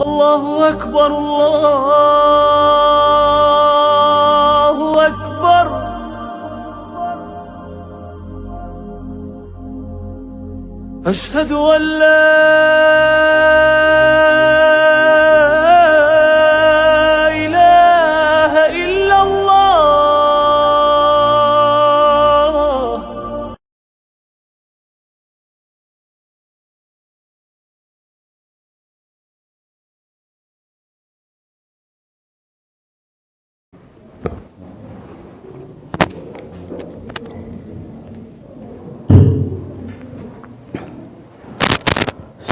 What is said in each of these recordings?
Allahu Akbar, Allahu Akbar. Ashhadu an la ilaha illallah.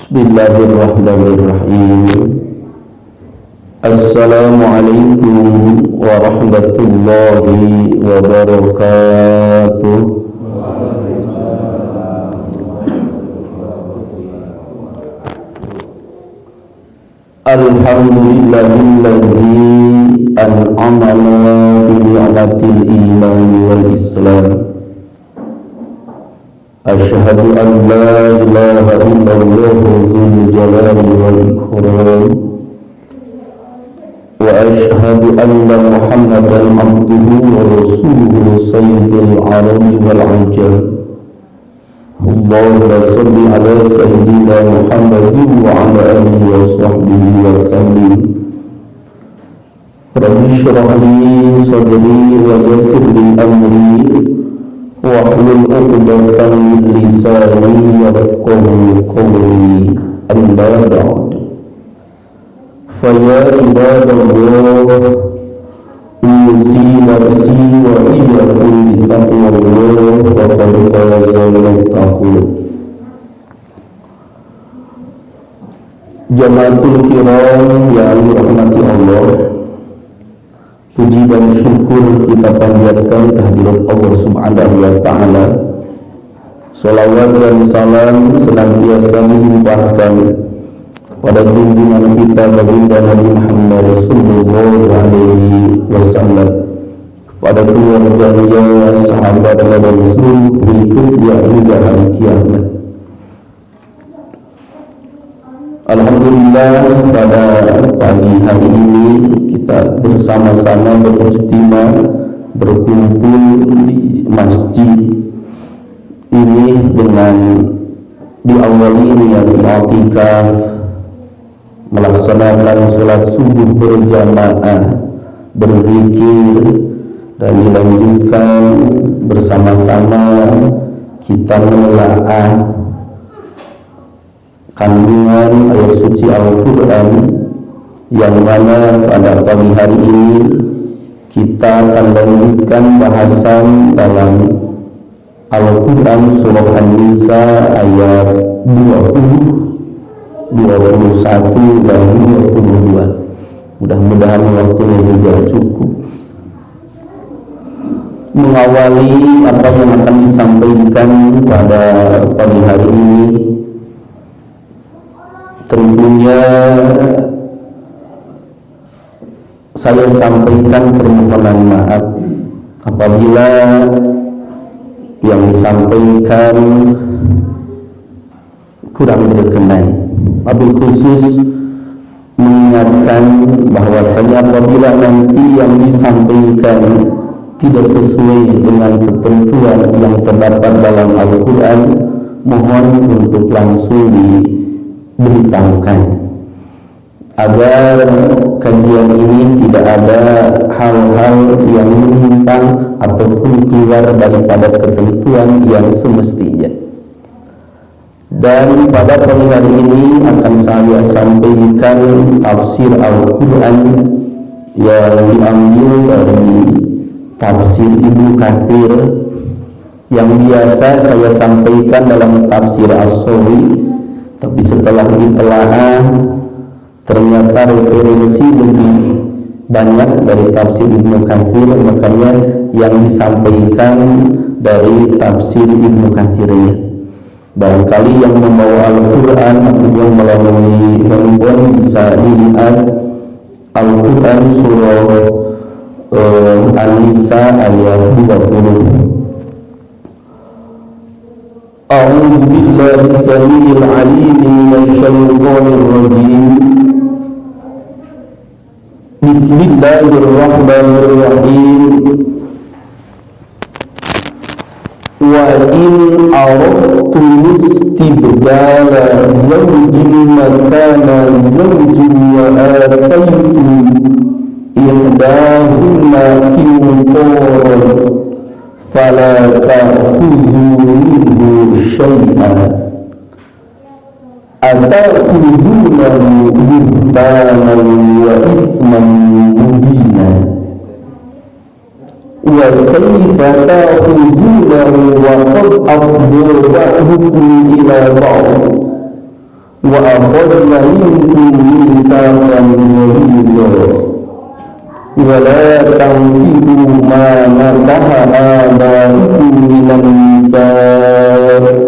Bismillahirrahmanirrahim. Assalamualaikum warahmatullahi wabarakatuh. Alhamdulillahillazi an'amana bi ni'matil iman wal islam. Asyhadu an la ilaha illallah dzul jalali wal ikram wa asyhadu anna Muhammadan abduhu wa rasuluhu sayyidul arabi wal ajam. Allahumma shalli ala sayyidina Muhammadin wa ala alihi wa sahbihi wa sallim. Rabbi shrah li sadri wa yassir li amri wahlul 'uqdatam min lisani yafqahu qawli. Amma ba'd. Fa ya ibadallah, usi nafsi wa iyyakum bittaqwallah faqad fazal muttaqun. Jamaatul kiram yang dirahmati Allah, puji dan syukur kita panjatkan kehadirat Allah Subhanahu wa Ta'ala. Salawat dan salam senantiasa dilimpahkan kepada junjungan kita baginda Nabi Muhammad sallallahu alaihi wasallam, kepada keluarganya, sahabatnya dan seluruh pengikutnya hingga hari kiamat. Alhamdulillah, pada pagi hari ini kita bersama-sama berijtima berkumpul di masjid ini dengan diawali niat i'tikaf, melaksanakan sholat subuh berjamaah, berzikir, dan dilanjutkan bersama-sama kita menelaah kandungan ayat suci Al-Quran, yang mana pada pagi hari ini kita akan lanjutkan bahasan dalam Al-Quran surah An-Nisa ayat 20, 21 dan 22. Mudah-mudahan waktunya juga cukup. Mengawali apa yang akan disampaikan pada pagi hari ini, tentunya saya sampaikan permohonan maaf apabila yang disampaikan kurang berkenan. Wabil khusus mengingatkan bahwasanya apabila nanti yang disampaikan tidak sesuai dengan ketentuan yang terdapat dalam Al-Quran, mohon untuk langsung diberitahukan agar kajian ini tidak ada hal-hal yang menyimpang ataupun keluar daripada ketentuan yang semestinya. Dan pada pagi hari ini akan saya sampaikan tafsir Al-Quran yang diambil dari tafsir Ibnu Katsir, yang biasa saya sampaikan dalam tafsir As-Sawi, tapi setelah ditelaah ternyata referensi lebih banyak dari tafsir Ibnu Katsir, makanya yang disampaikan dari tafsir Ibnu Katsirnya. Barangkali yang membawa Al-Quran atau yang melalui handphone bisa dilihat Al-Quran surah An-Nisa ayat 20. A'udzu billahi as-sami'il 'alim minasy syaithanir rajim. Bismillahirrahmanirrahim. Wa in aradtum istibdala zawjin makana zawjin wa ataytum ihdahunna qintaran fala ta'khudhu minhu syai'an atakhudhunahu buhtanan wa ithman mubina wa kaifa ta'khudhunahu wa qad afdha ba'dukum ila ba'd wa akhadna minkum mithaqan ghalidha wa la tankihu ma nakaha aba'ukum minan nisa'i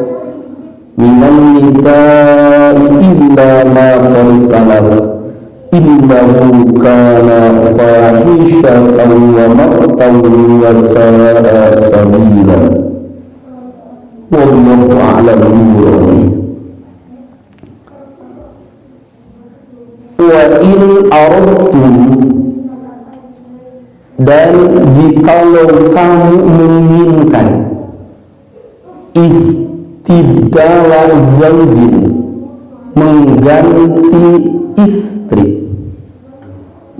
illa ma qad salaf innahu kana fahishatan wa maqtan wa sa'a sabila wallahu a'lam bishawab. Wa in aradtum, dan jikalau kamu menginginkan istibdala zaujin, mengganti istri,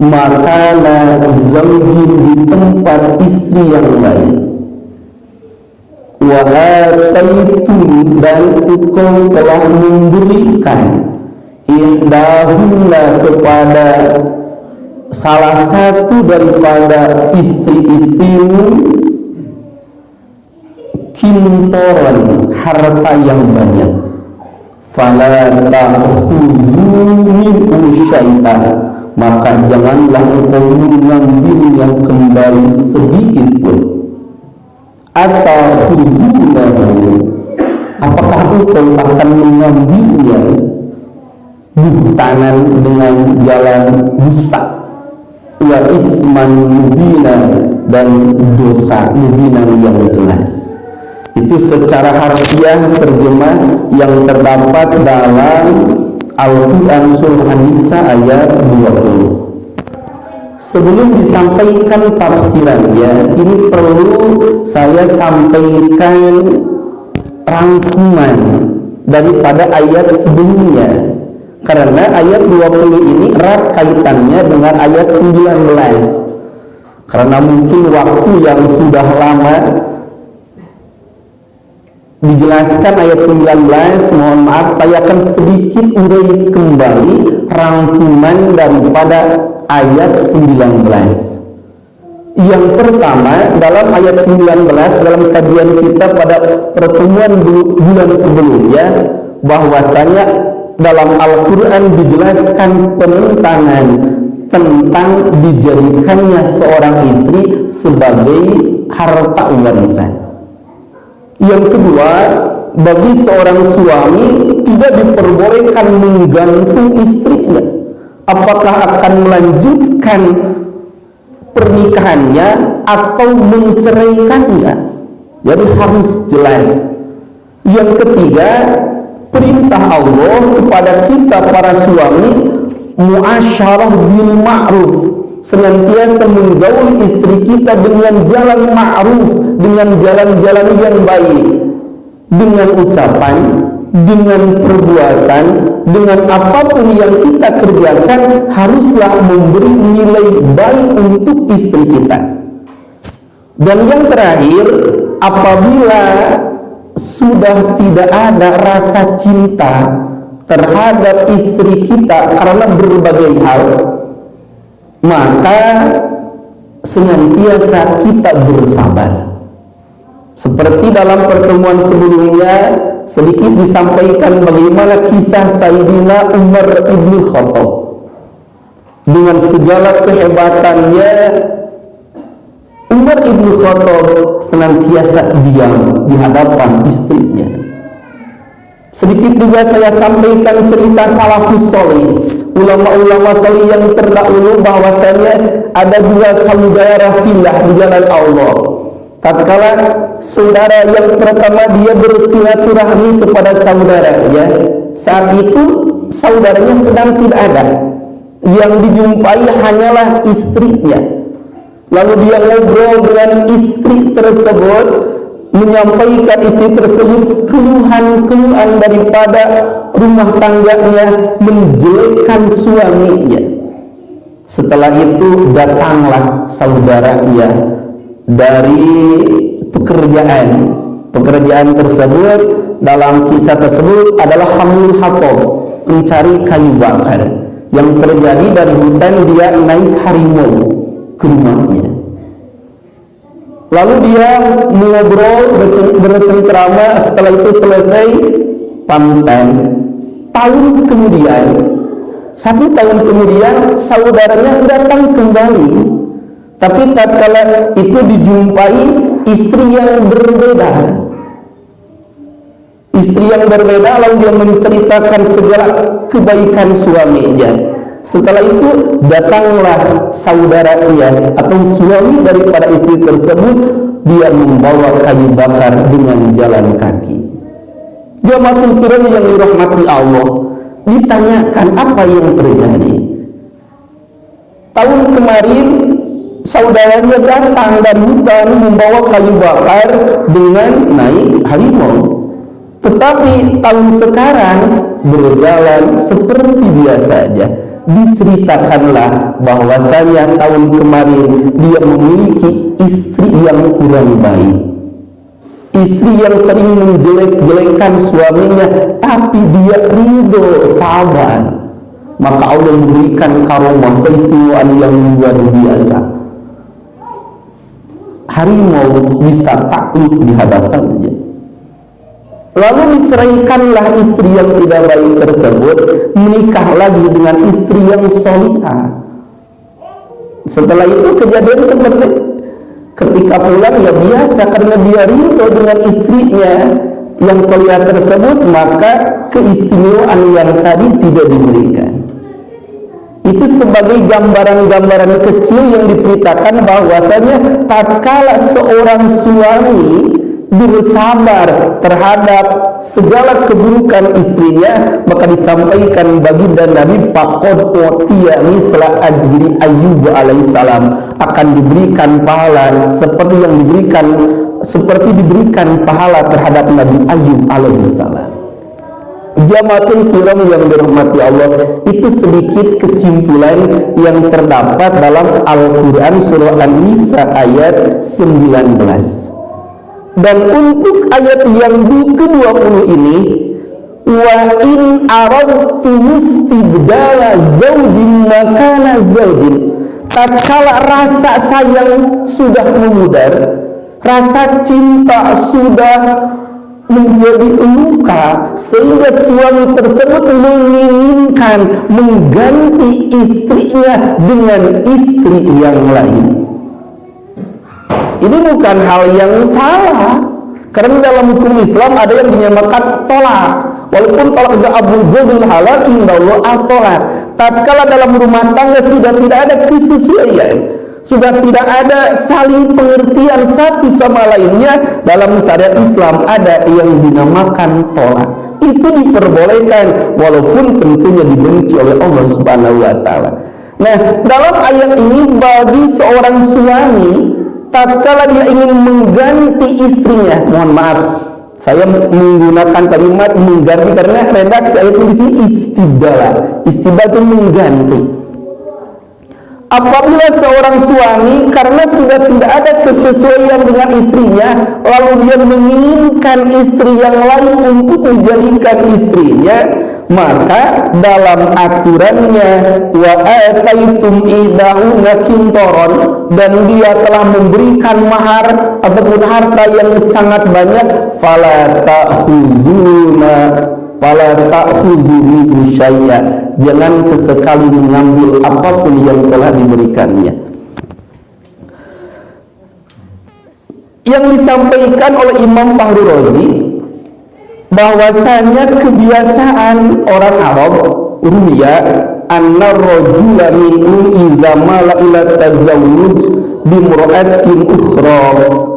makana zaujin di tempat istri yang lain, wa ataitum, dan engkau telah memberikan ihdahunna kepada salah satu daripada istri-istrimu kintoran, harta yang banyak, fala ta'khudhu minhu syai'an, maka janganlah engkau mengambilnya kembali sedikit pun. Atakhudhunahu, apakah engkau akan mengambilnya buhtanan, dengan jalan dusta, wa isman mubina, dan dosa mubina yang jelas. Itu secara harfiah terjemah yang terdapat dalam Al-Quran Surah An-Nisa ayat 20. Sebelum disampaikan tafsirannya, ini perlu saya sampaikan rangkuman daripada ayat sebelumnya, karena ayat 20 ini erat kaitannya dengan ayat 19. Karena mungkin waktu yang sudah lama dijelaskan ayat 19, mohon maaf, saya akan sedikit urai kembali rangkuman daripada ayat 19. Yang pertama, dalam ayat 19, dalam kajian kita pada pertemuan bulan sebelumnya, bahwasanya dalam Al-Quran dijelaskan penentangan tentang dijadikannya seorang istri sebagai harta warisan. Yang kedua, bagi seorang suami tidak diperbolehkan menggantung istrinya. Apakah akan melanjutkan pernikahannya atau menceraikannya? Jadi harus jelas. Yang ketiga, perintah Allah kepada kita para suami, muasyarah bil ma'ruf, senantiasa menggauli istri kita dengan jalan ma'ruf, dengan jalan-jalan yang baik, dengan ucapan, dengan perbuatan, dengan apapun yang kita kerjakan, haruslah memberi nilai baik untuk istri kita. Dan yang terakhir, apabila sudah tidak ada rasa cinta terhadap istri kita karena berbagai hal, maka senantiasa kita bersabar. Seperti dalam pertemuan sebelumnya sedikit disampaikan bagaimana kisah Sayyidina Umar ibn Khattab. Dengan segala kehebatannya, Umar ibn Khattab senantiasa diam di hadapan istrinya. Sedikit juga saya sampaikan cerita salafus salih, ulama-ulama salih yang terdahulu, bahwasanya ada dua saudara fillah di jalan Allah. Tatkala saudara yang pertama dia bersilaturahmi kepada saudaranya, saat itu saudaranya sedang tidak ada. yang dijumpai hanyalah istrinya. Lalu dia ngobrol dengan istri tersebut, menyampaikan istri tersebut keluhan-keluhan daripada rumah tangganya, menjelekkan suaminya. Setelah itu datanglah saudaranya dari pekerjaan tersebut. Dalam kisah tersebut adalah hamil hatab, mencari kayu bakar. Yang terjadi dari hutan dia naik harimau ke rumahnya. Lalu dia mengobrol, bercengkrama. Setelah itu selesai pamittan. Satu tahun kemudian saudaranya datang kembali, tapi tatkala itu dijumpai istri yang berbeda. Lalu dia menceritakan segala kebaikan suaminya. Setelah itu datanglah saudaranya atau suami daripada istri tersebut, dia membawa kayu bakar dengan jalan kaki. Jamaah kiram yang dirahmati Allah, ditanyakan apa yang terjadi. Tahun kemarin saudaranya datang dari hutan membawa kayu bakar dengan naik harimau. Tetapi tahun sekarang berjalan seperti biasa saja. Diceritakanlah bahwasanya tahun kemarin dia memiliki istri yang kurang baik, istri yang sering menjelek-jelekan suaminya, tapi dia ridho, sabar. Maka Allah memberikan karomah, keistimewaan yang luar biasa. Harimau bisa takluk di hadapannya. Lalu diceraikanlah istri yang tidak baik tersebut, menikah lagi dengan istri yang solihah. Setelah itu kejadian seperti ketika pulang ya biasa, karena dia ridho dengan istrinya yang solihah tersebut, maka keistimewaan yang tadi tidak diberikan. Itu sebagai gambaran-gambaran kecil yang diceritakan bahwasanya tatkala seorang suami bersabar terhadap segala keburukan istrinya, maka disampaikan baginda Nabi faqad utiya misla ajri Ayyub alaihissalam, akan diberikan pahala seperti diberikan pahala terhadap Nabi Ayyub alaihissalam. Jamaatul kiram yang dirahmati Allah, itu sedikit kesimpulan yang terdapat dalam Al-Quran surah An-Nisa ayat 19. Dan untuk ayat yang ke-20 ini, wa in aradtum istibdala zaujin makana zaujin, tatkala rasa sayang sudah memudar, rasa cinta sudah menjadi luka, sehingga suami tersebut menginginkan mengganti istrinya dengan istri yang lain. Ini bukan hal yang salah, karena dalam hukum Islam ada yang dinamakan tolak. Walaupun tolak juga abghadul halal indallah at-tolak. Tatkala dalam rumah tangga sudah tidak ada kesesuaian, sudah tidak ada saling pengertian satu sama lainnya, dalam syariat Islam ada yang dinamakan tolak. Itu diperbolehkan walaupun tentunya dibenci oleh Allah Subhanahu wa taala. Nah, dalam ayat ini bagi seorang suami tatkala dia ingin mengganti istrinya, mohon maaf, saya menggunakan kalimat mengganti karena redaksi ayat ini di sini istibdala. Istibdala itu mengganti. Apabila seorang suami karena sudah tidak ada kesesuaian dengan istrinya, lalu dia menginginkan istri yang lain untuk menjadikan istrinya, maka dalam aturannya wa ataitum ihdahunna qintaran, dan dia telah memberikan mahar ataupun harta yang sangat banyak, fala ta'khudhu minhu syai'a, jangan sesekali mengambil apapun yang telah diberikannya. Yang disampaikan oleh Imam Fahru Razi bahwasanya kebiasaan orang Arab, ruya anna rajula minhum idza mala ila tazawwuj bimra'atin ukhra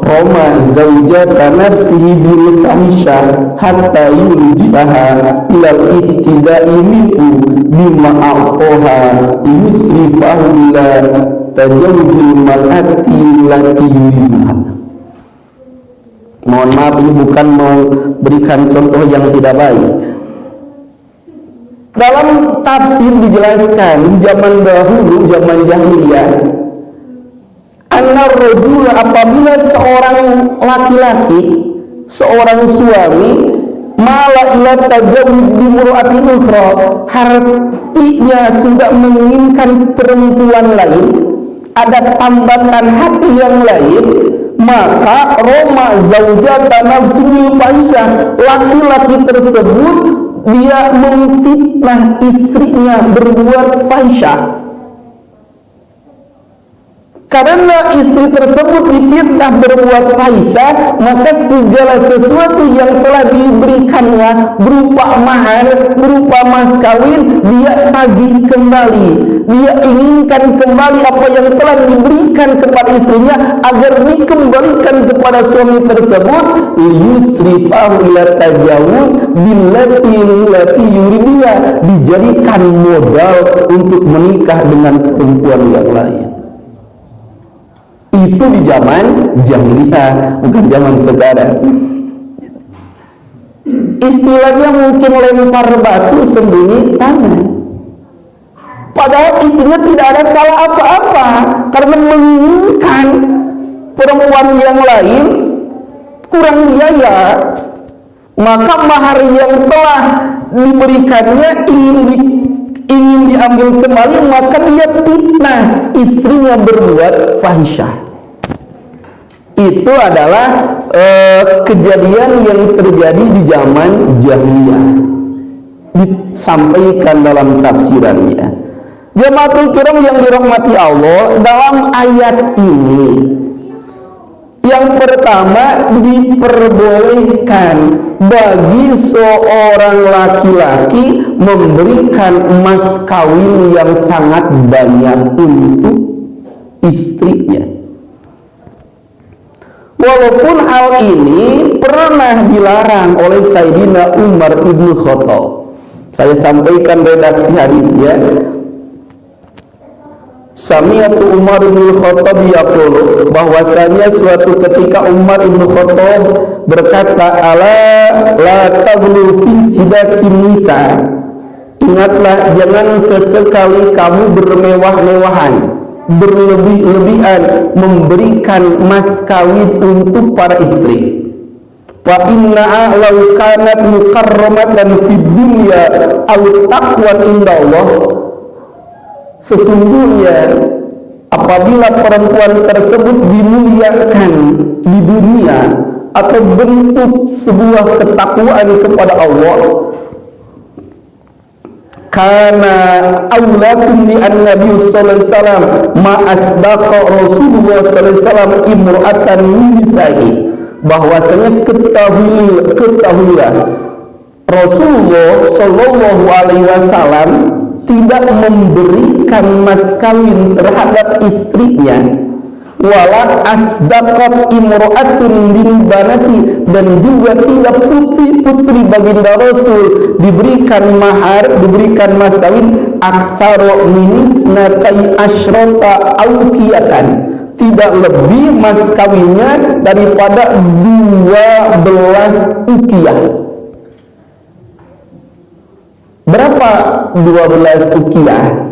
roma zawjata nafsihi bil fahisha hatta yurji'aha ila al-iftida'i minhu bima a'taha yusrifahu ila tajawuzil mar'ati lati yuriduha. Mohon maaf, ini bukan memberikan contoh yang tidak baik. Dalam tafsir dijelaskan di zaman dahulu, zaman jahiliyah, anna rajul, apabila seorang laki-laki, seorang suami mala ila tajawuz bi mur'atin ukhra, hatinya sudah menginginkan perempuan lain, ada tambatan hati yang lain, maka roma zaujata nafsul fahisha, laki-laki tersebut dia memfitnah istrinya berbuat fahisha. Karena istri tersebut difitnah berbuat fahisha, maka segala sesuatu yang telah diberikannya berupa mahar, berupa mas kawin, dia tagih kembali. Dia inginkan kembali apa yang telah diberikan kepada istrinya agar dikembalikan kepada suami tersebut. Yusrifahu ila tajawuz billati yuridiha, dijadikan modal untuk menikah dengan perempuan yang lain. Itu di zaman jahiliyah, bukan zaman sekarang. Istilahnya mungkin lempar batu sembunyi tangan. Padahal istrinya tidak ada salah apa-apa, karena menginginkan perempuan yang lain kurang biaya, maka mahar yang telah diberikannya ingin diambil kembali, maka dia fitnah istrinya berbuat fahisyah. Itu adalah kejadian yang terjadi di zaman jahiliyah, disampaikan dalam tafsirannya. Jamaatul kiram yang dirahmati Allah, dalam ayat ini yang pertama, diperbolehkan bagi seorang laki-laki memberikan mas kawin yang sangat banyak untuk istrinya. Walaupun hal ini pernah dilarang oleh Sayyidina Umar ibn Khattab. Saya sampaikan redaksi hadisnya. Sami'atu Umar ibn Khattab yaqulu, bahwasanya suatu ketika Umar ibn Khattab berkata, ala la taghlu fi sidakin nisa, ingatlah jangan sesekali kamu bermewah-mewahan, berlebih-lebihan memberikan mas kawin untuk para istri. Fa inna law kanat mukarramatan fid dunya aw taqwan indallah, sesungguhnya apabila perempuan tersebut dimuliakan di dunia atau bentuk sebuah ketakwaan kepada Allah, karena aulakum li an-nabi sallallahu alaihi wasallam ma asbaqa Rasulullah sallallahu alaihi wasallam imra'atan min nisa'i, bahwasanya ketahuilah Rasulullah sallallahu alaihi wasallam tidak memberikan mas kawin terhadap istrinya, wala asdaqat imra'atun min banati, dan juga tidak putri-putri baginda Rasul diberikan mahar, diberikan mas kawin aksaro minisnatai asyrota awqiyatan, tidak lebih mas kawinnya daripada 12 uqiyah. Berapa 12 uqiyah?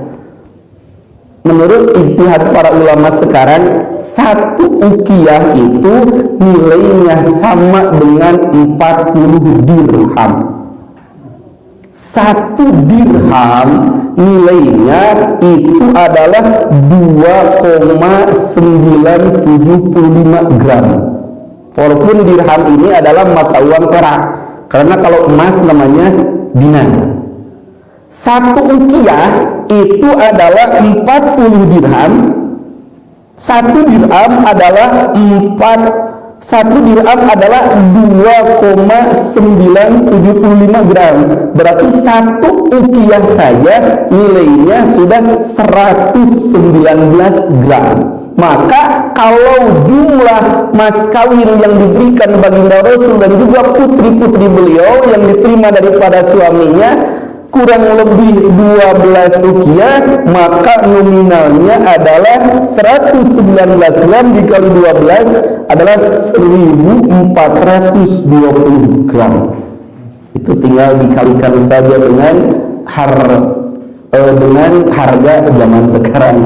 Menurut ijtihad para ulama sekarang, 1 uqiyah itu nilainya sama dengan 40 dirham. 1 dirham nilainya itu adalah 2,975 gram. Walaupun dirham ini adalah mata uang perak, karena kalau emas namanya dinar. 1 uqiyah itu adalah 40 dirham. 1 dirham adalah 2,975 gram. Berarti 1 uqiyah saja nilainya sudah 119 gram. Maka kalau jumlah mas kawin yang diberikan baginda Rasul dan juga putri-putri beliau yang diterima daripada suaminya kurang lebih 12 ukiah, maka nominalnya adalah 119 gram dikali 12 adalah 1420 gram. Itu tinggal dikalikan saja dengan harga zaman sekarang.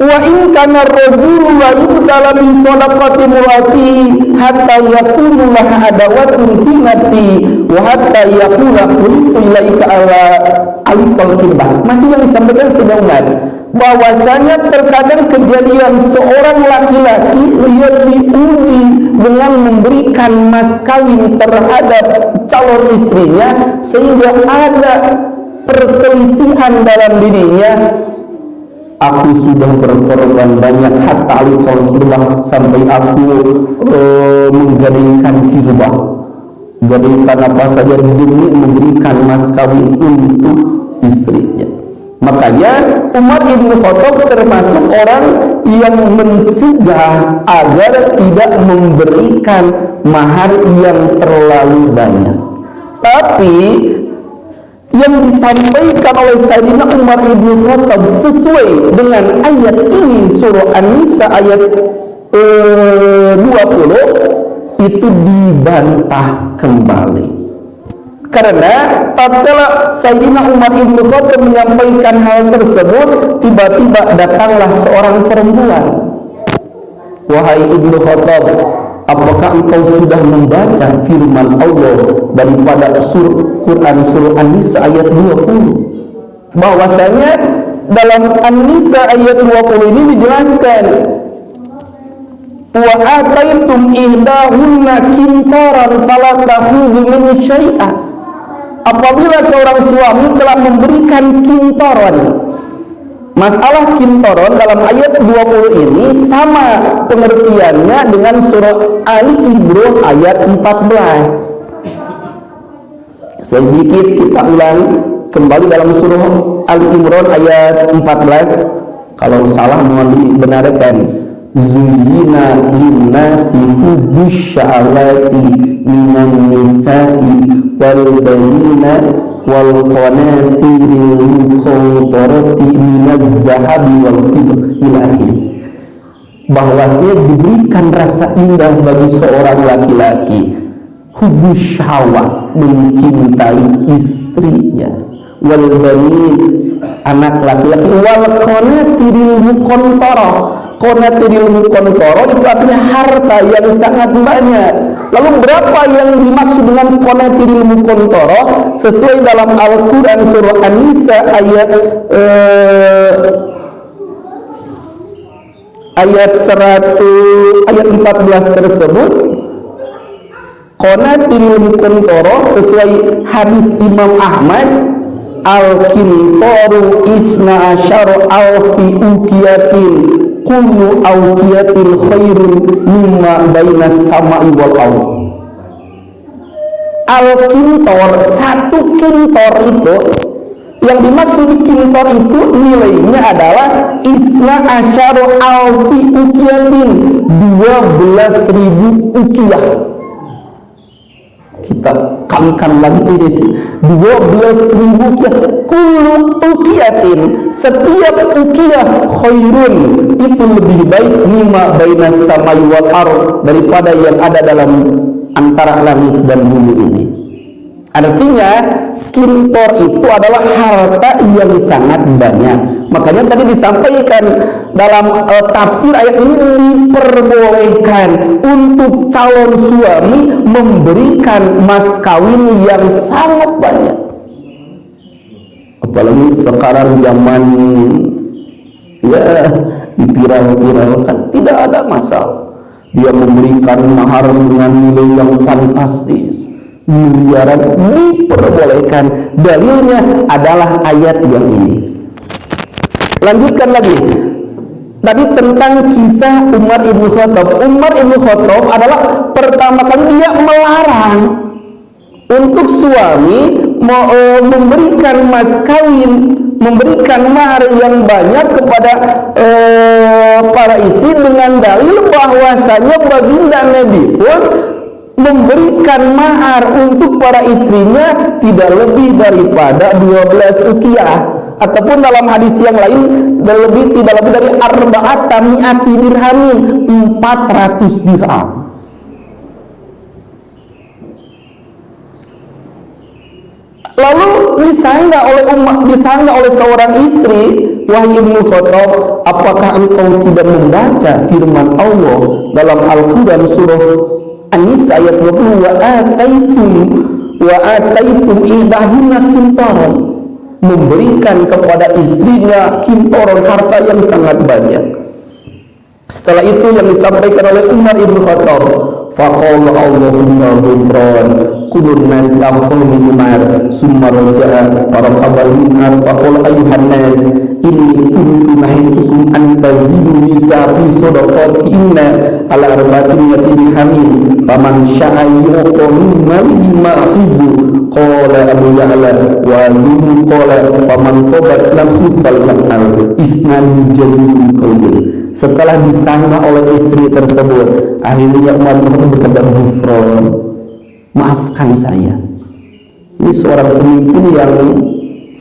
Wa in kana ar-rajulu la yubtala bi sadaqati murati hatta yakunu laha adawatun fi nafsi wa hatta yakuna qultu ilaika ala alikal kirbah. Masih yang disampaikan Sayyidina Umar bahwasanya terkadang kejadian seorang laki-laki ia diuji dengan memberikan mas kawin terhadap calon istrinya sehingga ada perselisihan dalam dirinya. Aku sudah berkorban banyak hatta alikal kirbah, sampai aku menggadaikan kirbah, gadaikan apa saja demi memberikan mas kawin untuk istrinya. Makanya Umar ibn Khattab termasuk orang yang mencegah agar tidak memberikan mahar yang terlalu banyak. Tapi yang disampaikan oleh Sayyidina Umar ibn Khattab sesuai dengan ayat ini, surah An-Nisa ayat 20, itu dibantah kembali. Karena tatkala Sayyidina Umar ibn Khattab menyampaikan hal tersebut, tiba-tiba datanglah seorang perempuan. Wahai ibnu Khattab, apakah engkau sudah membaca firman Allah daripada Quran surah An-Nisa ayat 20? Bahwasanya dalam An-Nisa ayat 20 ini dijelaskan, wa ataitum ihdahunna kintaran fala takhudhu min syai'a. Apabila seorang suami telah memberikan kintaran, masalah kintoron dalam ayat 20 ini sama pengertiannya dengan surah Ali Imran ayat 14. Sedikit kita ulang kembali dalam surah Ali Imran ayat 14. Kalau salah mohon dibenarkan. Zuyyina linnasi hubbus syahawati minan nisa'i wal banina wal qanatiril muqantarati minadz zahabi wal fiddah ila akhir. Bahwasanya diberikan rasa indah bagi seorang laki-laki hubbus syahwat, mencintai istrinya, wal banin, anak laki-laki, wal qanatiril muqantarah. Qanatiril muqantarah itu artinya harta yang sangat banyak. Lalu berapa yang dimaksud dengan qanatiril muqantarah? Sesuai dalam Al-Quran surah An-Nisa ayat 14 tersebut, qanatiril muqantarah sesuai hadis Imam Ahmad, al-kintaru isna asyara alfi ukiyatin kullu awqiyatin khairun mimma bainas sama'i wal ardh. Al-kintor, satu kintor itu, yang dimaksud kintor itu nilainya adalah isna asyara alfi ukiyatin, 12.000 ukiyah. Kita kalikan lagi ini, 12.000 ukiyah. Kullu ukiyatin, setiap ukiyah khairun, itu lebih baik mimma bainas samai wal ardh, daripada yang ada dalam antara langit dan bumi ini. Artinya kintor itu adalah harta yang sangat banyak. Makanya tadi disampaikan dalam tafsir ayat ini, diperbolehkan untuk calon suami memberikan mas kawin yang sangat banyak. Apalagi sekarang zaman ya diviral-viralkan, tidak ada masalah. Dia memberikan mahar dengan nilai yang fantastis, miliaran, diperbolehkan. Dalilnya adalah ayat yang ini. Lanjutkan lagi. Tadi tentang kisah Umar ibn Khattab. Umar ibn Khattab adalah pertama kali dia melarang untuk suami memberikan mas kawin, memberikan mahar yang banyak kepada para istri dengan dalil bahwasanya baginda Nabi pun memberikan mahar untuk para istrinya tidak lebih daripada 12 uqiyah, ataupun dalam hadis yang lain tidak lebih dari arba'ata mi'ati dirhamin, 400 dirham. Lalu disangka oleh seorang istri, wahai Ibnu Khattab, apakah engkau tidak membaca firman Allah dalam Al-Quran surah An-Nisa ayat 20, wa ataitum ihdahunna qintaran, memberikan kepada istrinya qintaran, harta yang sangat banyak. Setelah itu yang disampaikan oleh Umar Ibn Khattab, faqala Allahumma ghufran qulun nasi afqahu min Umar summa raja'a faraqabal minar faqala ayuhan nas inni kuntu nahitukum an tazidu nisa fi sadaqati inna ala arba'atin dirhamin faman syaa yuqa min malihi ma hibbu qala Abu Ya'la wa dunu qala faman tabat nafsu fal'al isnan jalil qaul. Setelah disangka oleh istri tersebut, akhirnya Umar berkata, ghufran, maafkan saya. Ini seorang pemimpin yang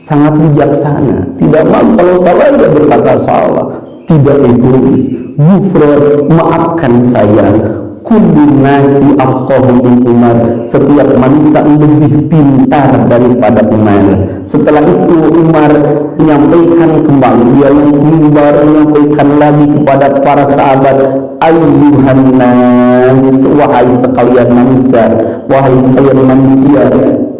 sangat bijaksana, tidak mau kalau salah ia berkata salah, tidak egois. Ghufran, maafkan saya. Kullu nasi afqahu min Umar, setiap manusia lebih pintar daripada Umar. Setelah itu Umar menyampaikan kembali, dia menyampaikan lagi kepada para sahabat, ayyuhan nas, wahai sekalian manusia,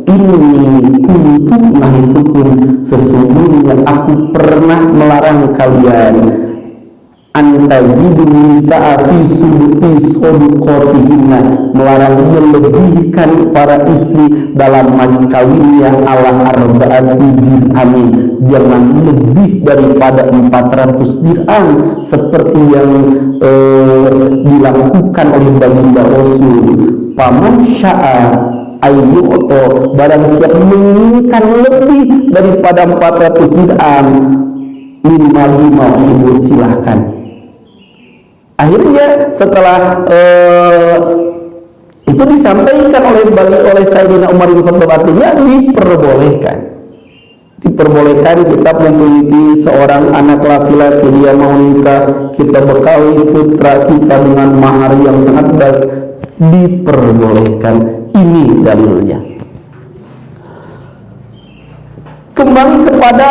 ini kuntu nahitukum, sesungguhnya aku pernah melarang kalian antazidu nisa'a fi sadaqatihinna, melarang melebihkan para istri dalam mas kawinnya ala arba'ati dirhamin, jangan lebih daripada 400 dirham seperti yang dilakukan oleh baginda Rasul. Paman sya'a ayyu'to, barang siapa menginginkan lebih daripada 400 dirham mimali mauhibu, silahkan. Akhirnya setelah itu disampaikan oleh Sayyidina Umar bin Khattab, artinya diperbolehkan kita memiliki seorang anak laki-laki, dia mau nikah, kita bekali putra kita dengan mahar yang sangat baik, diperbolehkan. Ini dalilnya. Kembali kepada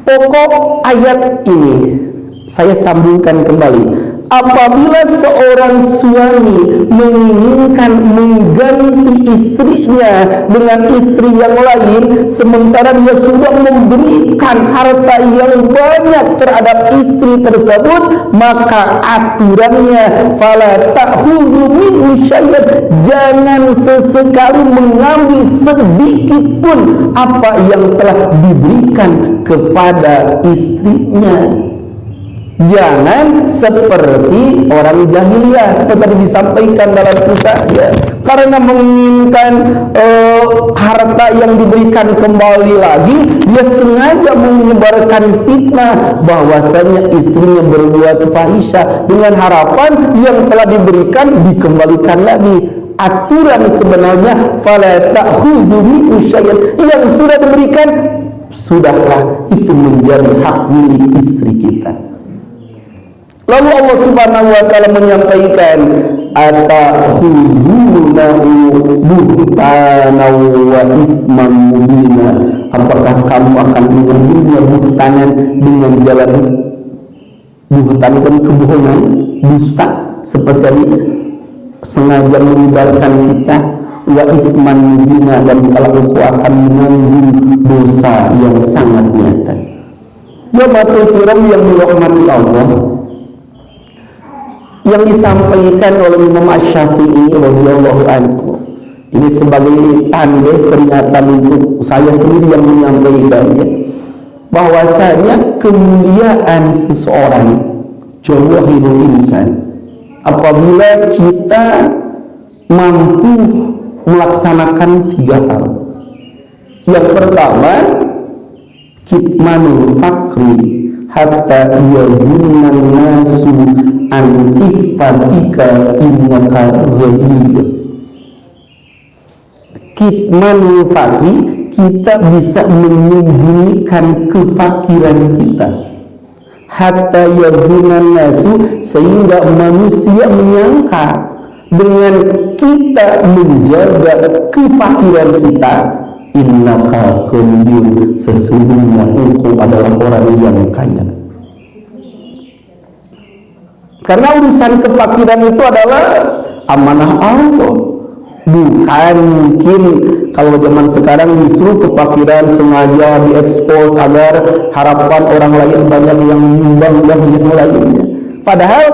pokok ayat ini, saya sambungkan kembali. Apabila seorang suami menginginkan mengganti istrinya dengan istri yang lain, sementara dia sudah memberikan harta yang banyak terhadap istri tersebut, maka aturannya fala ta'khudhu minhu syai'an, jangan sesekali mengambil sedikit pun apa yang telah diberikan kepada istrinya. Jangan seperti orang jahiliyah seperti disampaikan dalam kisahnya, karena menginginkan harta yang diberikan kembali lagi, dia sengaja menyebarkan fitnah bahwasanya istrinya berbuat fahisyah dengan harapan yang telah diberikan dikembalikan lagi. Aturan sebenarnya fala ta'khudhu minhu syai'an, yang sudah diberikan sudahlah, itu menjadi hak milik istri kita. Lalu Allah Subhanahu wa taala menyampaikan, atakhudunahu buhtanan wa isman mubina, apakah kamu akan mengambilnya buhtanan dengan jalan buhtan dan kebohongan, dusta, seperti sengaja menyebarkan fitnah, wa isman mubina, dan kalau engkau akan menanggung dosa yang sangat nyata. Jamaatul kiram yang dirahmati Allah, yang disampaikan oleh Imam Asy-Syafi'i radhiyallahu anhu ini sebagai tanda peringatan untuk saya sendiri yang menyampaikannya, bahwasanya kemuliaan seseorang jawahirul insan apabila kita mampu melaksanakan 3 hal. Yang pertama, kitmanul fakri hatta yazunnan nasu an iffatika innaka ghaniy. Kitmanul fakri, kita bisa menyembunyikan kefakiran kita. Hatta yazunnan nasu, sehingga manusia menyangka dengan kita menjaga kefakiran kita, innaka ghaniyun, sesungguhnya engkau adalah orang yang kaya. Karena urusan kefakiran itu adalah amanah Allah. Bukan mungkin kalau zaman sekarang justru kefakiran sengaja diekspos agar harapan orang lain banyak yang menyumbang dan yang lainnya. Padahal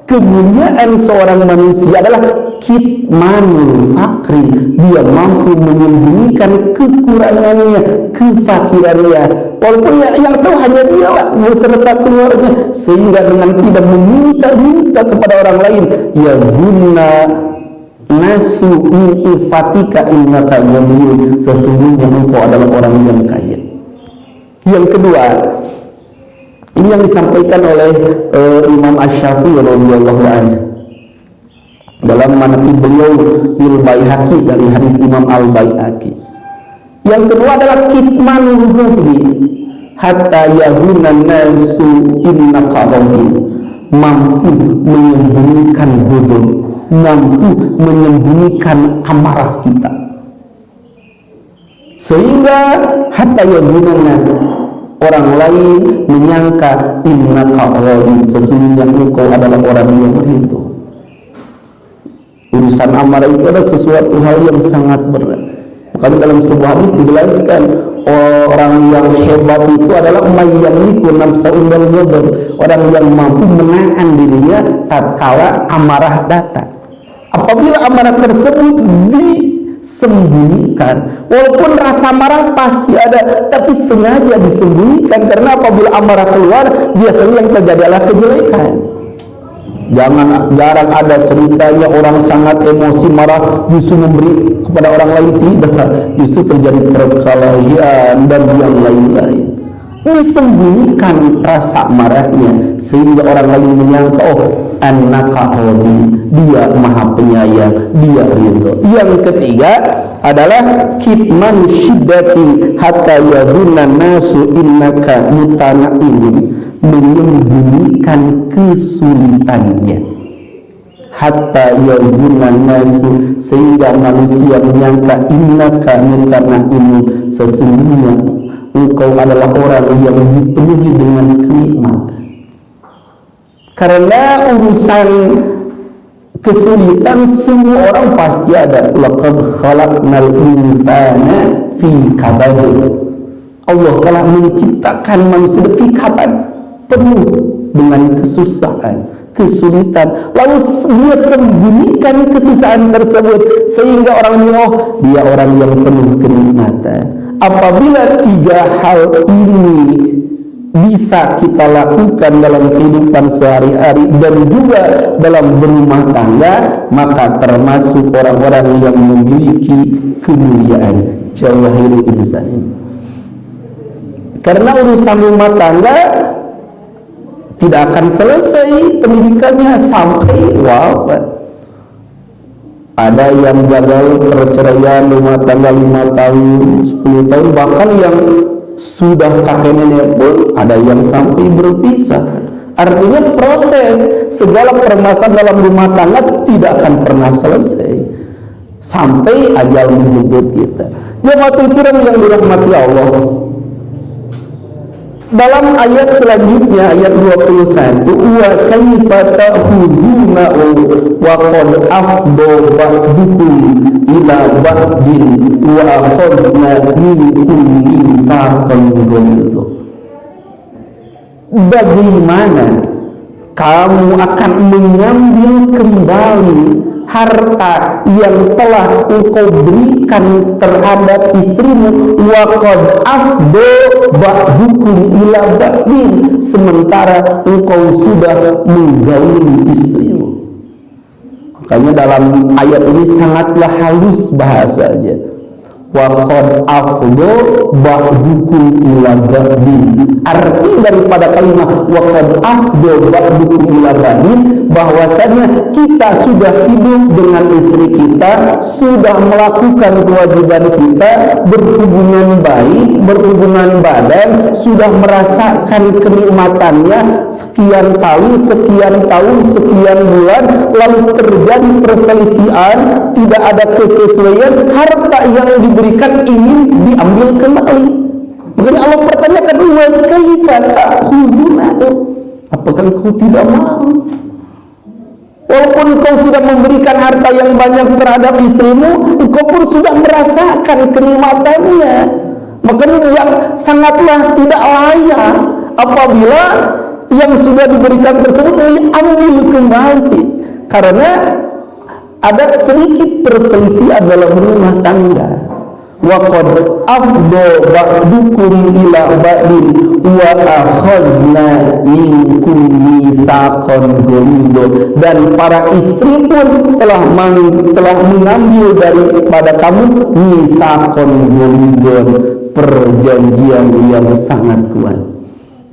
kemuliaan seorang manusia adalah kitmanul fakri, dia mampu menyembunyikan kekurangannya, kefakirannya, walaupun yang tahu hanya dia lah beserta keluarga, sehingga dengan tidak meminta-minta kepada orang lain, ya zunna nasu min ifatika innaka ghaniyun, sesungguhnya engkau adalah orang yang kaya. Yang kedua, ini yang disampaikan oleh Imam Asy-Syafi'i radhiyallahu anhu dalam manaqib beliau Al Baihaqi dari hadis Imam Al Baihaqi. Yang kedua adalah kitmanul ghaibi hatta yahunan nasu innaka ghaibi, mampu menyembunyikan bodoh, mampu menyembunyikan amarah kita, sehingga hatta yahunan nasu, orang lain menyangka innaka ghaibi, sesungguhnya engkau adalah orang yang ridho. Urusan amarah itu adalah sesuatu hal yang sangat berat. Makanya dalam sebuah hadis dijelaskan orang yang hebat itu adalah mayyamliku nafsahu minal ghadab, orang yang mampu menahan dirinya tatkala amarah datang. Apabila amarah tersebut disembunyikan, walaupun rasa marah pasti ada, tapi sengaja disembunyikan, karena apabila amarah keluar biasanya yang terjadi adalah kejelekan. Jarang ada ceritanya orang sangat emosi marah justru memberi kepada orang lain, tidak, justru terjadi perkelahian dan yang lain-lain. Disembunyikan rasa marahnya sehingga orang lain menyangka, oh annaka ghadi, dia maha penyayang, dia ridho. Yang ketiga adalah kitman syiddati hatta yadunna nasu innaka mutanaimun, menyembunyikan kesulitannya hatta yadunna nasu, sehingga manusia menyangka innaka mutanaimun, sesungguhnya engkau adalah orang yang dipenuhi dengan kenikmatan. Karena urusan kesulitan semua orang pasti ada. Laqad khalaqnal insana fi kabad. Allah telah menciptakan manusia fi kabad, penuh dengan kesusahan, kesulitan. Lalu dia sembunyikan kesusahan tersebut sehingga orang menilai dia orang yang penuh kenikmatan. Apabila tiga hal ini bisa kita lakukan dalam kehidupan sehari-hari dan juga dalam berumah tangga, maka termasuk orang-orang yang memiliki kemuliaan jawahirul insan ini. Karena urusan rumah tangga tidak akan selesai pendidikannya sampai wafat. Ada yang gagal perceraian rumah tangga 5 tahun, 10 tahun, bahkan yang sudah kakek nenek pun ada yang sampai berpisah. Artinya proses segala permasalahan dalam rumah tangga tidak akan pernah selesai sampai ajal menjemput kita. Jamaatul kiram yang dirahmati Allah, dalam ayat selanjutnya, ayat 21, wa kaifa ta'khudunahu wa qad afdha ba'dukum ila ba'din wa akhadna minkum mitsaqan ghalidha. Bagaimana kamu akan mengambil kembali harta yang telah engkau berikan terhadap istrimu, waqad afdo ba'dukum ila ba'din, sementara engkau sudah menggauli istrimu. Makanya dalam ayat ini sangatlah halus bahasanya. Waqad afdo ba'dukum ila ba'din. Arti daripada kalimat waqad afdo ba'dukum ila ba'din, bahwasanya kita sudah hidup dengan istri kita, sudah melakukan kewajiban kita, berhubungan baik, berhubungan badan, sudah merasakan kenikmatannya sekian kali, sekian tahun, sekian bulan, lalu terjadi perselisihan, tidak ada kesesuaian, harta yang diberikan ingin diambil kembali. Makanya Allah pertanyakan, wa kaifa ta'khuduna, apakah kau tidak mau? Walaupun kau sudah memberikan harta yang banyak terhadap istrimu, kau pun sudah merasakan kenikmatannya. Makanya yang sangatlah tidak layak apabila yang sudah diberikan tersebut diambil kembali, karena ada sedikit perselisihan dalam rumah tangga. Waqad afdo ba'dukum ila ba'din wa akhadna minkum mitsaqan ghalidha, dan para istri pun telah mengambil daripada kamu mitsaqan ghalidha, perjanjian yang sangat kuat.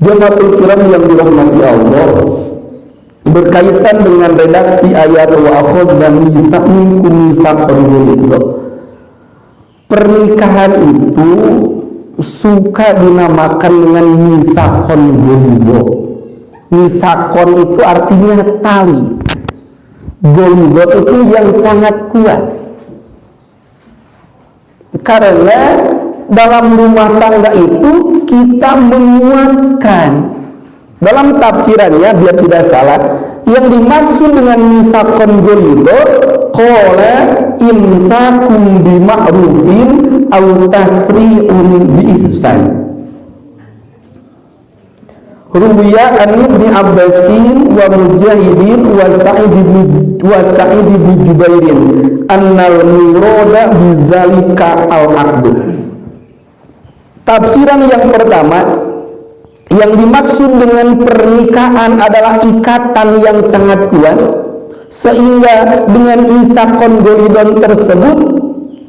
Jemaatul kiram yang dirahmati Allah, berkaitan dengan redaksi ayat wa akhadna minkum mitsaqan ghalidha, pernikahan itu suka dinamakan dengan misakon golido. Misakon itu artinya tali, golido itu yang sangat kuat. Karena dalam rumah tangga itu kita menguatkan. Dalam tafsirannya, biar tidak salah, yang dimaksud dengan misakon golido, qala imsakum bima'rufin aw tasri'un biihsan. Ruwiya an Ibnu Abbasin wa Mujahidin wa Sa'id bin Jubairin annal murada bidzalika al-aqd. Tafsiran yang pertama, yang dimaksud dengan pernikahan adalah ikatan yang sangat kuat, sehingga dengan misakon golidon tersebut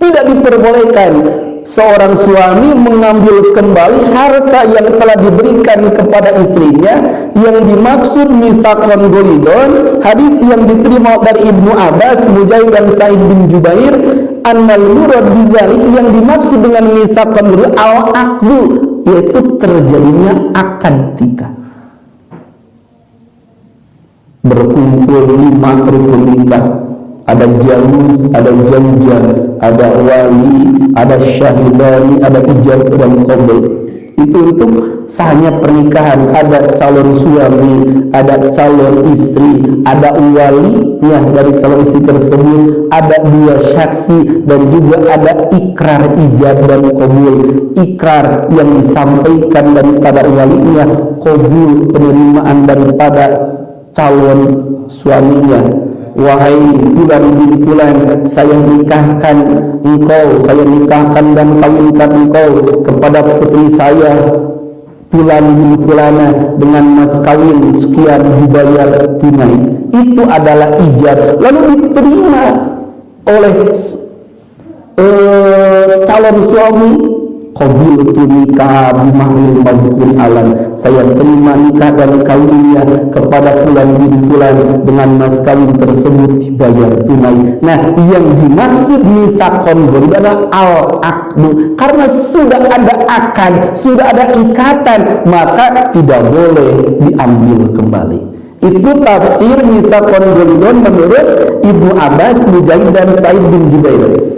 tidak diperbolehkan seorang suami mengambil kembali harta yang telah diberikan kepada istrinya. Yang dimaksud misakon golidon, hadis yang diterima dari Ibnu Abbas, Mujahid dan Sa'id bin Jubair, annal murad bidzalik, yang dimaksud dengan misakon golidon al-aqdu, yaitu terjadinya akad nikah. Berkumpul 5 rukun nikah, ada jalus, ada janja, ada wali, ada syahidani, ada ijab dan qabul. Itu untuk sahnya pernikahan. Ada calon suami, ada calon istri, ada walinya dari calon istri tersebut, ada 2 saksi, dan juga ada ikrar ijab dan qabul. Ikrar yang disampaikan daripada walinya, qabul penerimaan daripada calon suaminya. Wahai bulan bin bulan, saya nikahkan engkau, saya nikahkan dan kawinkan engkau kepada putri saya bulan bin fulana dengan mas kawin sekian, dibayar tunai. Itu adalah ijab, lalu diterima oleh calon suami. Qabiltu nikah bimahil madhkuri alam, saya terima nikah dan kawinnya kepada fulan bin fulan dengan mas kawin tersebut dibayar tunai. Nah, yang dimaksud misakon adalah al-aqdu, karena sudah ada akad, sudah ada ikatan, maka tidak boleh diambil kembali. Itu tafsir misakon golidon menurut Ibnu Abbas, Mujahid dan Sa'id bin Jubair.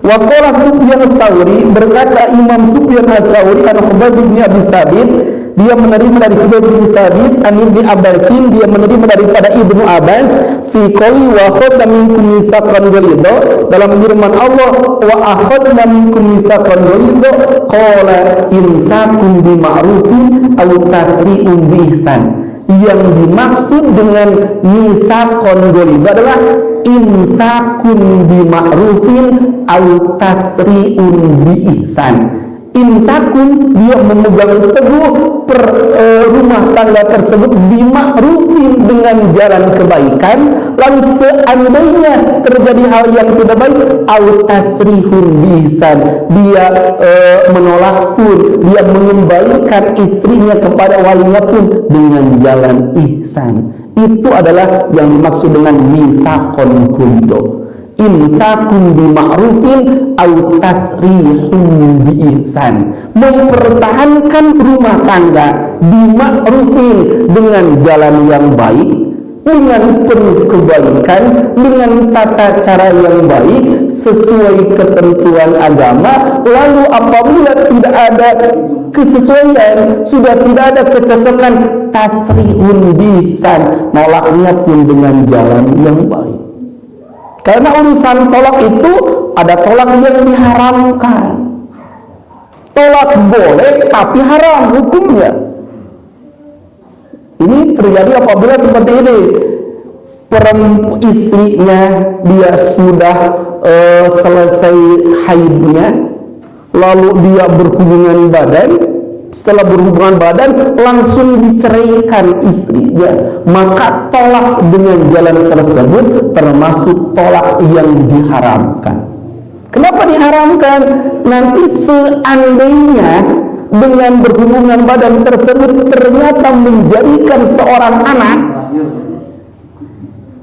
Waqala Sufyan Ats-Tsauri, berkata Imam Sufyan Ats-Tsauri an Khubayb bin Abi Thabit, dia menerima dari Khubayb bin Thabit an Ibnu Abbasin, dia menerima daripada Ibnu Abbas, fi qouli wa akhadna minkum mitsaqan ghalidha, dalam firman Allah wa akhadna minkum mitsaqan ghalidha, qala imsakun bi ma'rufin aw tasri'un bi ihsan. Yang dimaksud dengan misakon ghalidha adalah imsakun bi ma'rufin aw tasri'un bi ihsan. Imsakun, dia memegang teguh rumah tangga tersebut bima'rufin, dengan jalan kebaikan, lalu seandainya terjadi hal yang tidak baik, au tasrihun biihsan, dia menolak pun, dia mengembalikan istrinya kepada walinya pun dengan jalan ihsan. Itu adalah yang dimaksud dengan mitsaqon ghalidha. Imsakun bima'rufin au tasrihun biihsan, mempertahankan rumah tangga bima'rufin, dengan jalan yang baik, dengan penuh kebaikan, dengan tata cara yang baik sesuai ketentuan agama. Lalu apabila tidak ada kesesuaian, sudah tidak ada kecocokan, tasrihun biihsan, nolaknya pun dengan jalan yang baik. Karena urusan tolak itu ada tolak yang diharamkan. Tolak boleh tapi haram hukumnya. Ini terjadi apabila seperti ini, istrinya dia sudah selesai haidnya, lalu dia berhubungan badan. Setelah berhubungan badan langsung diceraikan istrinya, maka tolak dengan jalan tersebut termasuk tolak yang diharamkan. Kenapa diharamkan? Nanti seandainya dengan berhubungan badan tersebut ternyata menjadikan seorang anak,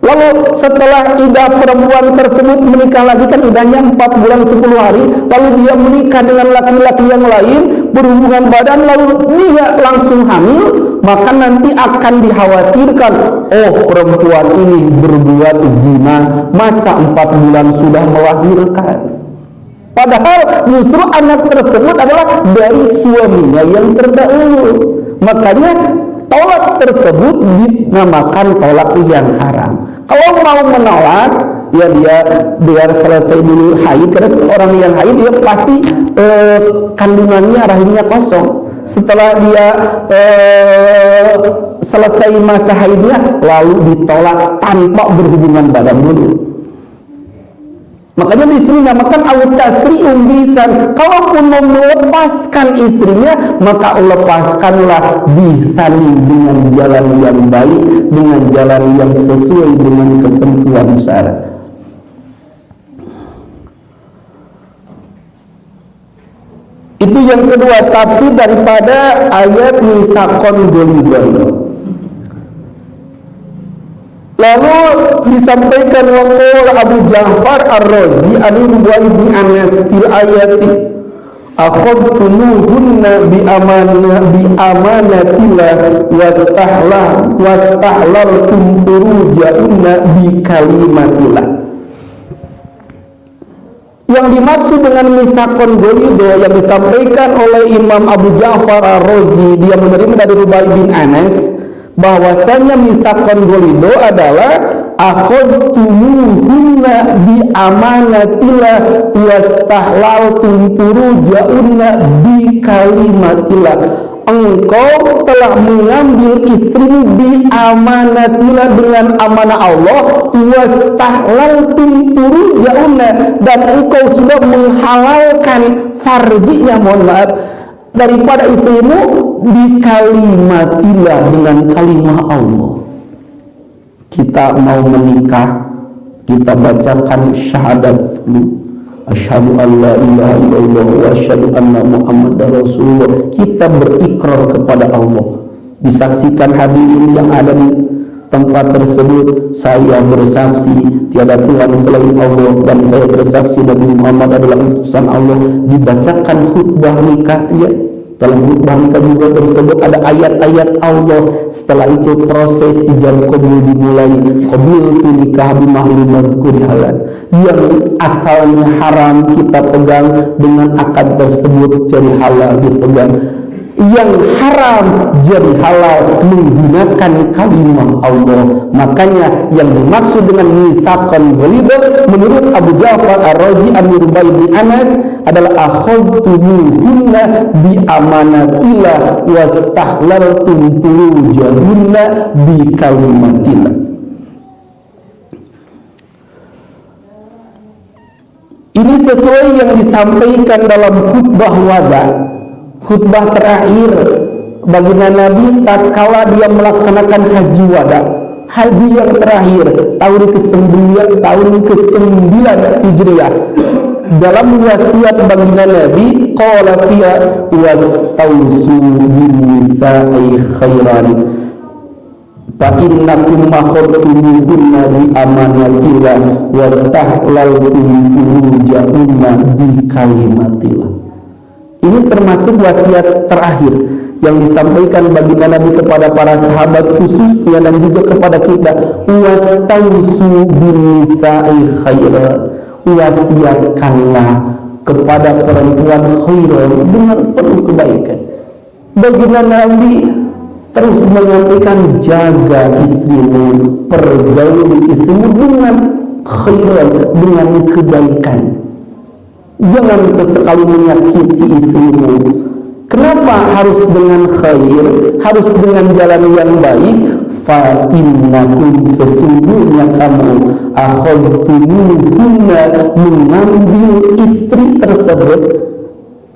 lalu setelah idah perempuan tersebut menikah lagi, kan idahnya 4 bulan 10 hari, lalu dia menikah dengan laki-laki yang lain, berhubungan badan, lalu dia langsung hamil, maka nanti akan dikhawatirkan, oh perempuan ini berbuat zina, masa 4 bulan sudah melahirkan. Padahal justru anak tersebut adalah dari suaminya yang terdahulu. Makanya tolak tersebut dinamakan tolak yang haram. Kalau mau menolak, ya dia biar selesai dulu haid. Karena orang yang haid dia pasti kandungannya, rahimnya kosong. Setelah dia selesai masa haidnya, lalu ditolak tanpa berhubungan badan dulu. Makanya di sini namakan au-tasrihun biihsan. Kalaupun mau melepaskan istrinya, maka lepaskanlah biihsan, dengan jalan yang baik, dengan jalan yang sesuai dengan ketentuan syara. Itu yang kedua, tafsir daripada ayat mitsaqon ghalidha. Lalu disampaikan waqala Abu Ja'far Ar-Razi an Ibnu Anas fil ayati akhadtumuhunna bi amanatillah wastahlaltum furujahunna bi kalimatillah. Yang dimaksud dengan mitsaqon ghalidha yang disampaikan oleh Imam Abu Ja'far Ar-Razi, dia menerima dari Rubai bin Anas, bahwasanya mitsaqon ghalidha adalah akhadtumuhunna bi amanatillah wastahlaltum furujahunna bi kalimatillah. Engkau telah mengambil istrimu bi amanatillah, dengan amanah Allah, wastahlaltum furujahunna, dan engkau sudah menghalalkan farjinya, mohon maaf, daripada istrimu bi kalimatillah, dengan kalimah Allah. Kita mau menikah, kita bacakan syahadat dulu, asyhadu an la ilaha illallah wa asyhadu anna muhammadar rasulullah. Kita berikrar kepada Allah, disaksikan hadirin yang ada di tempat tersebut, saya bersaksi tiada Tuhan selain Allah, dan saya bersaksi Nabi Muhammad adalah utusan Allah. Dibacakan khutbah nikahnya. Dalam khutbah nikah juga tersebut ada ayat-ayat Allah. Setelah itu proses ijab qabul dimulai. Qabiltu nikah bimahri madhkuri halal, yang asalnya haram kita pegang, dengan akad tersebut jadi halal dipegang. Yang haram jadi halal menggunakan kalimat Allah. Makanya yang dimaksud dengan mitsaqon ghalidha menurut Abu Ja'far Ar-Razi an Rubai bin Anas adalah akhadtumuhunna bi amanatillah wastahlaltum furujahunna bi kalimatillah. Ini sesuai yang disampaikan dalam khutbah wada, khutbah terakhir baginda Nabi tatkala dia melaksanakan haji wada, haji yang terakhir tahun ke-9 Hijriah. Dalam wasiat baginda Nabi, qala fiya wastausu bin nisa'i khairan fa innakum akhadtumuhunna bi amanatillah wastahlaltum furujahunna bi kalimatillah. Ini termasuk wasiat terakhir yang disampaikan baginda Nabi kepada para sahabat khususnya dan juga kepada kita. Wastausu bin nisa'i khairan, wasiatkanlah kepada perempuan khairan dengan penuh kebaikan. Baginda Nabi terus menyampaikan, jaga istrimu, pergauli istrimu dengan khairan, dengan kebaikan. Jangan sesekali menyakiti istrimu. Kenapa harus dengan khair, harus dengan jalan yang baik? Fa innakum, sesungguhnya kamu, akhadtumuhunna, mengambil istri tersebut,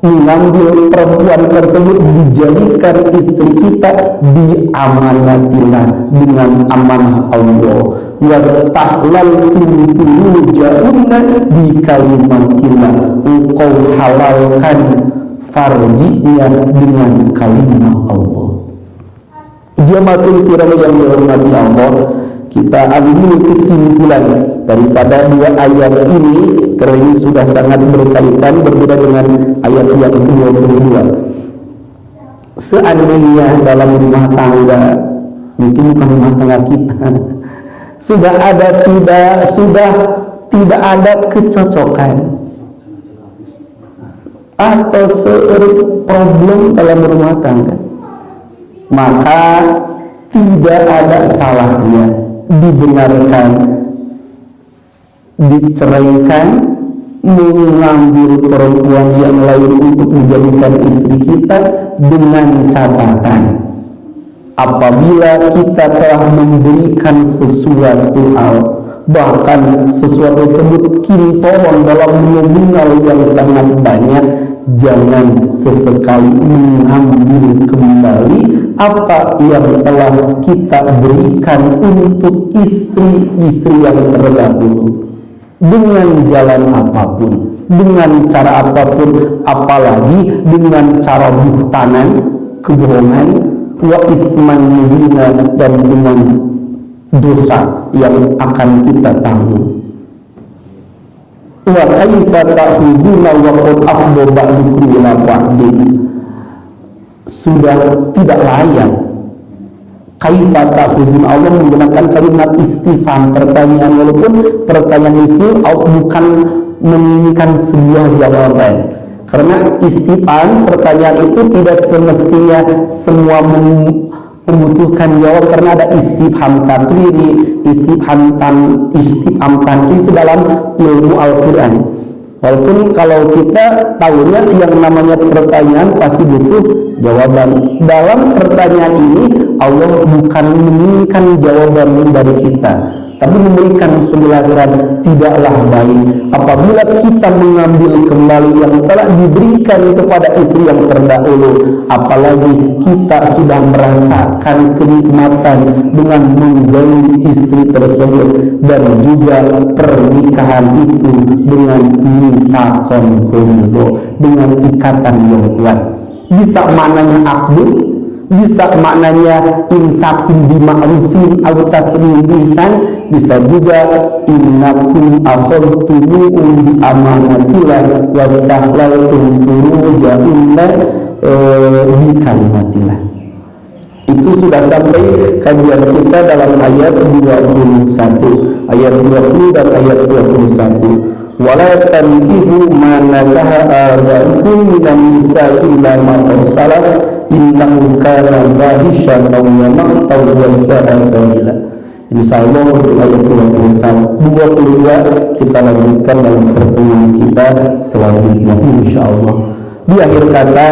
mengambil perempuan tersebut, dijadikan istri kita di amanatillah, dengan amanah Allah. Wastahlaltum furujahunna bi kalimatillah, engkau halalkan farjinya dengan kalimat Allah. Jamatul kiram yang dihormati Allah, kita ambil kesimpulan daripada dua ayat ini, karena ini sudah sangat berkaitan, berbeda dengan ayat yang ke-22. Seandainya dalam rumah tangga, mungkin bukan rumah tangga kita, sudah tidak ada kecocokan atau problem dalam rumah tangga, maka tidak ada salahnya dibenarkan diceraikan, mengambil perempuan yang lain untuk dijadikan istri kita, dengan catatan apabila kita telah memberikan sesuatu hal, bahkan sesuatu tersebut kintoron dalam nominal yang sangat banyak, jangan sesekali mengambil kembali apa yang telah kita berikan untuk istri-istri yang terdahulu, dengan jalan apapun, dengan cara apapun, apalagi dengan cara buhtanan, kebohongan, wa isman mubina, dan dengan dosa yang akan kita tanggung. Wa kaifa ta'khuduna wa qad afdha ba'dukum ila ba'din, sudah tidak layak. Kaifa ta'khudun, Allah menggunakan kalimat istifham, pertanyaan, walaupun pertanyaan istifham bukan menginginkan sebuah jawaban, karena istifham, pertanyaan itu tidak semestinya semua membutuhkan jawab, karena ada istifham takriri, istifham tankir itu dalam ilmu Al-Quran. Walaupun kalau kita tahunya yang namanya pertanyaan pasti butuh jawaban. Dalam pertanyaan ini Allah bukan menginginkan jawaban dari kita, tapi memberikan penjelasan. Tidaklah baik apabila kita mengambil kembali yang telah diberikan kepada istri yang terdahulu, apalagi kita sudah merasakan kenikmatan dengan menggauli istri tersebut, dan juga pernikahan itu dengan mitsaqan ghalidha, dengan ikatan yang kuat. Bisa maknanya akdu, bisa maknanya imsakun bima'rufin aw tasrihun biihsan, bisa juga innakum akhadtumuhum bi amanatillah wastahlaltum furujahunna bi kalimatillah. Itu sudah sampai kajian kita dalam ayat 21, ayat 20 dan ayat 21. Wala tankihu ma nakaha aba'ukum minan nisa'i illa ma qad salaf innahu kana fahishan wa maqtan wa sa'a sabila. Insyaallah untuk ayat 22 kita lanjutkan dalam pertemuan kita selanjutnya insyaallah. Di akhir kata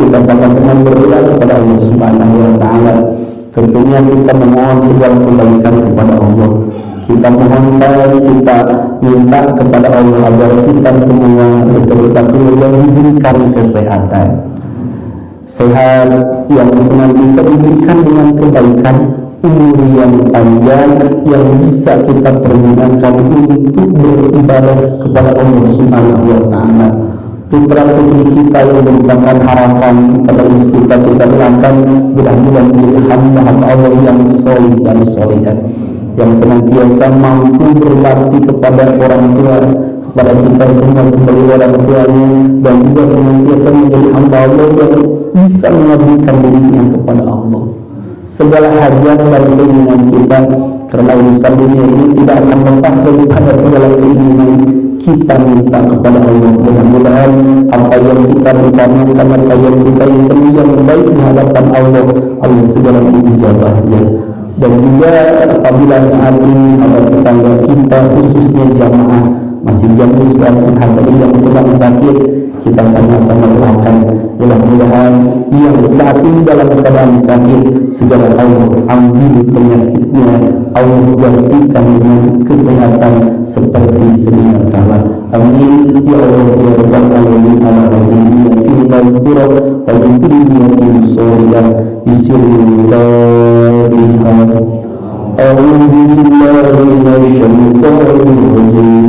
kita sama-sama berdoa kepada Allah Subhanahu wa taala. Tentunya kita memohon segala kebaikan kepada Allah. Kita mohonkan, kita minta kepada Allah agar kita semua beserta keluarga diberikan kesehatan, sehat, yang senantiasa diberikan dengan kebaikan, umur yang panjang yang bisa kita pergunakan untuk beribadah kepada Allah Subhanahu wa Ta'ala. Putra putri kita yang merupakan harapan pada usia kita doakan mudah-mudahan menjadi hamba-hamba Allah yang soleh dan solehat, yang senantiasa mampu berbakti kepada orang tua, kepada kita semua sebagai orang tuanya, dan juga senantiasa menjadi hamba Allah yang bisa mengabdikan dirinya kepada Allah. Segala hajat dan keinginan kita, karena urusan dunia ini tidak akan lepas daripada segala keinginan kita minta kepada Allah. Mudah-mudahan apa yang kita rencanakan, apa yang kita ingin yang baik di hadapan Allah, Allah segera mengijabahnya. Dan juga apabila saat ini ada tetangga kita, khususnya jamaah Masjid Jami Su'atul Hasani yang sedang sakit, kita sama-sama doakan mudah-mudahan yang saat ini dalam keadaan sakit segera Allah ambil penyakitnya, Allah gantikan dengan kesehatan seperti sedia kala. Amin ya Allah ya Rabbal alamin. Ala hadhihi wal qur'an wa bi kulli niyatin sholihah bismillahir rahmanir rahim. A'udzu billahi minasy syaithanir rajim.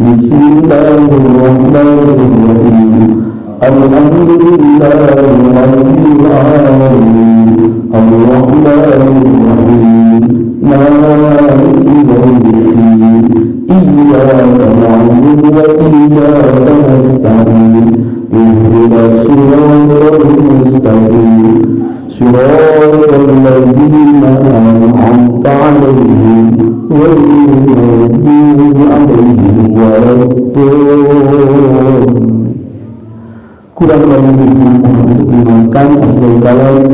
Bismillahirrahmanirrahim. Alhamdulillahi rabbil alamin. Ar-rahmanir-rahim. Maliki yaumiddin. Iyyaka na'budu wa iyyaka nasta'in. Ihdinas siratal mustaqim. Siratal ladzina an'amta 'alaihim ghairil maghdubi 'alaihim waladdallin. Kurang lebih untuk dimakan.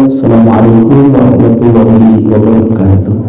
Assalamualaikum warahmatullahi wabarakatuh.